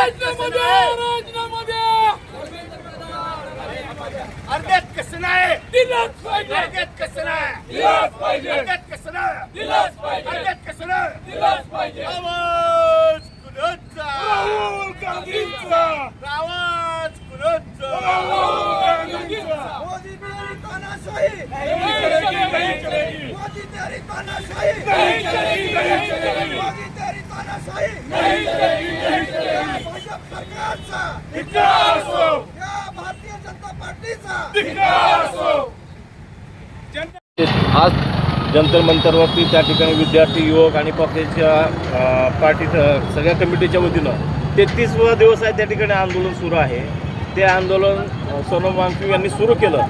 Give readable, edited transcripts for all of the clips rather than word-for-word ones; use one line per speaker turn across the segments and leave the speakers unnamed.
राजीनामा द्या.
अर्ध्यात कसं नाही
दिलाच पाहिजे.
अर्ध्यात कसं नाही
दिलाच पाहिजे.
अर्ध्यात कसं नाही
दिलाच पाहिजे.
अर्ध्यात कसं नाही
दिलाच पाहिजे.
आवाज कुणाचा
राहुल गांधींचा.
आवाज कुणाचा
राहुल गांधींचा.
मोदी तेरी तानाशाही
नहीं चलेगी.
मोदी तेरी तानाशाही
नहीं चलेगी. नहीं चलेगी.
मोदी तेरी तानाशाही
नहीं चलेगी. नहीं चलेगी.
भाजप सरकारचा
धिक्कार असो.
या भारतीय जनता पार्टीचा
धिक्कार असो.
आज जंतर मंतरवरती त्या ठिकाणी विद्यार्थी युवक आणि काँग्रेसच्या पार्टीचं सगळ्या कमिटीच्या वतीनं 33वा दिवस आहे त्या ठिकाणी आंदोलन सुरू आहे. ते आंदोलन सोनम वांगचुक यांनी सुरू केलं.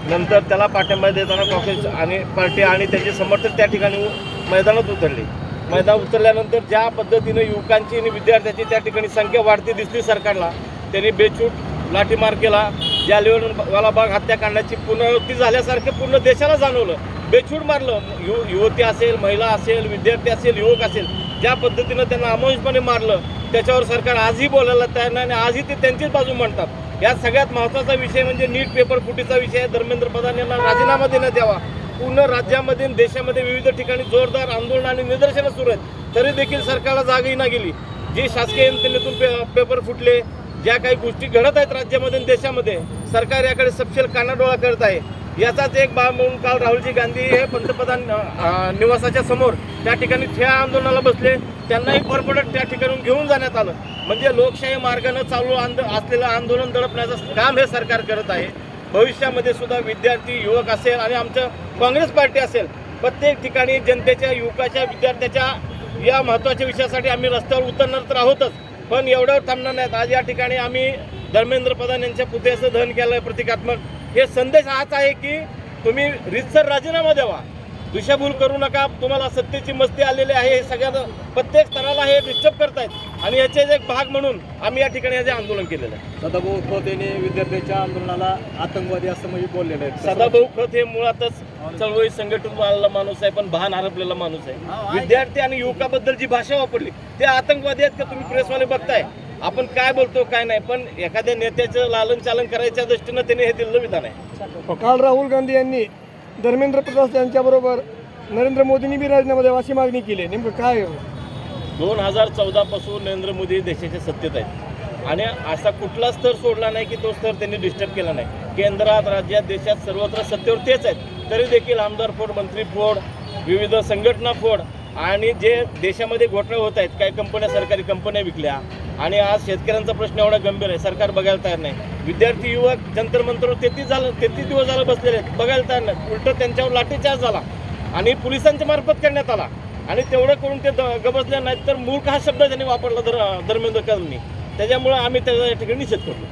नंतर त्याला पाठिंबा देताना काँग्रेस आणि पार्टी आणि त्याचे समर्थक त्या ठिकाणी मैदानात उतरले. मैदानात उतरल्यानंतर ज्या पद्धतीनं युवकांची आणि विद्यार्थ्यांची त्या ठिकाणी संख्या वाढती दिसली सरकारला, त्यांनी बेछूट लाठीमार केला. जालियनवाला बाग हत्याकांडाची पुनरावृत्ती झाल्यासारखं पूर्ण देशाला जाणवलं. बेछूट मारलं. युवती असेल, महिला असेल, विद्यार्थी असेल, युवक असेल, ज्या पद्धतीनं त्यांना अमानुषपणे मारलं त्याच्यावर सरकार आजही बोलायला तयार नाही आणि आजही ते त्यांचीच बाजू म्हणतात. यात सगळ्यात महत्त्वाचा विषय म्हणजे नीट पेपर फुटीचा विषय. धर्मेंद्र प्रधान यांना राजीनामा देण्यात यावा. पूर्ण राज्यामध्ये देशामध्ये विविध ठिकाणी जोरदार आंदोलन आणि निदर्शनं सुरू आहेत, तरी देखील सरकारला जागही ना गेली. जे शासकीय यंत्रणेतून पेपर फुटले, ज्या काही गोष्टी घडत आहेत राज्यामध्ये आणि देशामध्ये, सरकार याकडे सपशेल कानाडोळा करत आहे. याचाच एक भाग म्हणून काल राहुलजी गांधी हे पंतप्रधान निवासाच्या समोर त्या ठिकाणी ठिय्या आंदोलनाला बसले. त्यांनाही परपडत त्या ठिकाणून घेऊन जाण्यात आलं. म्हणजे लोकशाही मार्गानं चालू असलेलं आंदोलन दडपण्याचं काम हे सरकार करत आहे. भविष्यामध्ये सुद्धा विद्यार्थी युवक असेल आणि आमचं काँग्रेस पार्टी असेल, प्रत्येक ठिकाणी जनतेच्या, युवकाच्या, विद्यार्थ्याच्या या महत्त्वाच्या विषयासाठी आम्ही रस्त्यावर उतरणार तर आहोतच, पण एवढ्यावर थांबणार नाहीत. आज या ठिकाणी आम्ही धर्मेंद्र प्रधान यांच्या पुतळ्याचं दहन केलं आहे प्रतिकात्मक. हे संदेश हाच आहे की तुम्ही रीतसर राजीनामा द्यावा, दिशाभूल करू नका. तुम्हाला सत्तेची मस्ती आलेली आहे. हे सगळ्यांना प्रत्येक स्तराला हे डिस्टर्ब करतायत आणि याचे एक भाग म्हणून आम्ही या ठिकाणी याचे आंदोलन केलेलं आहे.
सदाभाऊ खोत यांनी विद्यार्थ्यांच्या आंदोलनाला आतंकवादी असं म्हणजे बोललेलं आहे.
सदाभाऊ खोत हे मुळातच चळवळी संघटून आलेला माणूस आहे, पण भान हरपलेला माणूस आहे. विद्यार्थी आणि युवकाबद्दल जी भाषा वापरली ते आतंकवादी आहेत का तुम्ही प्रेसवाले बघताय. आपण काय बोलतो काय नाही, पण एखाद्या नेत्याचं लालन चालन करायच्या दृष्टीनं त्यांनी हे दिलेलं विधान आहे.
काल राहुल गांधी यांनी धर्मेंद्र प्रधान यांच्याबरोबर नरेंद्र मोदींनी बी राजीनामा द्यावा अशी मागणी केली. नेमकं काय
2014 पासून नरेंद्र मोदी देशाच्या सत्तेत आहेत आणि असा कुठला स्तर सोडला नाही की तो स्तर त्यांनी डिस्टर्ब केला नाही. केंद्रात, राज्यात, देशात सर्वत्र सत्तेवर तेच आहेत, तरी देखील आमदार फोड, मंत्री फोड, विविध संघटना फोड आणि जे देशामध्ये घोटाळे होत आहेत, काही कंपन्या, सरकारी कंपन्या विकल्या आणि आज शेतकऱ्यांचा प्रश्न एवढा गंभीर आहे, सरकार बघायला तयार नाही. विद्यार्थी युवक जंतर मंतरवर 33 दिवस झालं बसलेले आहेत, बघायला तयार नाही. उलट त्यांच्यावर लाठीचार्ज झाला आणि पोलिसांच्या मार्फत करण्यात आला आणि तेवढं करून ते गबसले नाहीत तर मूर्ख हा शब्द त्यांनी वापरला धर्मेंद्र प्रधानांनी. त्याच्यामुळे आम्ही त्याचा या ठिकाणी निषेध करतो.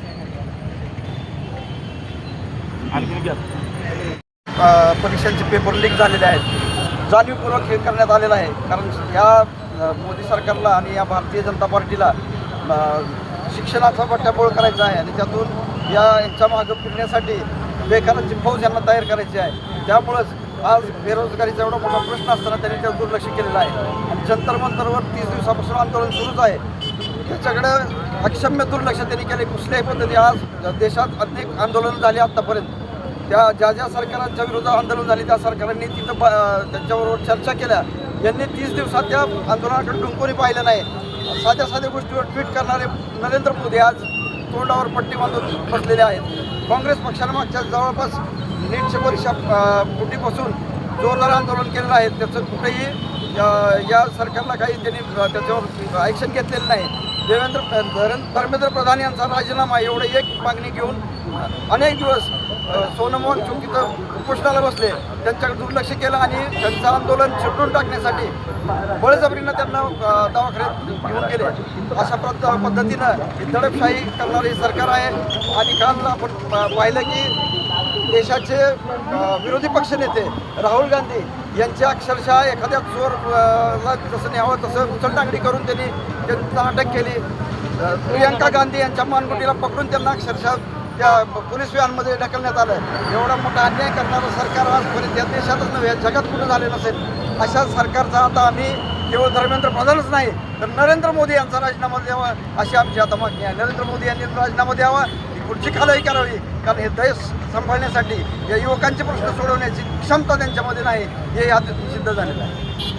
परीक्षांचे पेपर लीक झालेले आहेत, जाणीवपूर्वक हे करण्यात आलेलं आहे. कारण या मोदी सरकारला आणि या भारतीय जनता पार्टीला शिक्षणाचा बट्ट्याबोळ करायचा आहे आणि त्यातून यांच्या मागं फिरण्यासाठी बेकारांची फौज यांना तयार करायची आहे. त्यामुळंच आज बेरोजगारीचा एवढा मोठा प्रश्न असताना त्यांनी त्यावर दुर्लक्ष केलेलं आहे आणि जंतर मंतरवर 30 दिवसापासून आंदोलन सुरूच आहे. त्याच्याकडे अक्षम्य दुर्लक्ष त्यांनी केले. कुठल्याही पद्धती आज देशात अनेक आंदोलनं झाली आत्तापर्यंत. ज्या सरकारांच्या विरोधात आंदोलन झाली त्या सरकारांनी तिथं त्यांच्याबरोबर चर्चा केल्या. यांनी 30 दिवसात त्या आंदोलनाकडे डुंकोरी पाहिलं नाही. साध्या गोष्टीवर ट्विट करणारे नरेंद्र मोदी आज तोंडावर पट्टी बांधून बसलेले आहेत. काँग्रेस पक्षानं मागच्या जवळपास नीटच्या परीक्षा फुटीपासून जोरदार आंदोलन केलेलं आहे. त्याचं कुठेही या सरकारला काही त्यांनी त्याच्यावर ॲक्शन घेतलेलं नाही. धर्मेंद्र प्रधान यांचा राजीनामा एवढं एक मागणी घेऊन अनेक दिवस सोनम वांगचुक तिथं उपोषणाला बसले. त्यांच्याकडे दुर्लक्ष केलं आणि त्यांचं आंदोलन चिरडून टाकण्यासाठी बळजबरीनं त्यांना दवाखान्यात घेऊन गेले. अशा पद्धतीनं ही दडपशाही करणारी सरकार आहे. आणि काल आपण पाहिलं की देशाचे विरोधी पक्षनेते राहुल गांधी यांची अक्षरशः एखाद्या चोरला जसं न्यावं तसं उचलटांगडी करून त्यांना अटक केली. प्रियंका गांधी यांच्या मानगुटीला पकडून त्यांना अक्षरशः त्या पोलीस व्हॅनमध्ये ढकलण्यात आलं. एवढा मोठा अन्याय करणारं सरकार आजपर्यंत या देशातच नव्हे जगात कुठं झाले नसेल. अशा सरकारचा आता आम्ही केवळ धर्मेंद्र प्रधानच नाही तर नरेंद्र मोदी यांचा राजीनामा द्यावा अशी आमची आता मागणी आहे. नरेंद्र मोदी यांनी राजीनामा द्यावा, ही पुढची खालाही करावी, कारण हे देश सांभाळण्यासाठी या युवकांचे प्रश्न सोडवण्याची क्षमता त्यांच्यामध्ये नाही हे यात सिद्ध झालेलं आहे.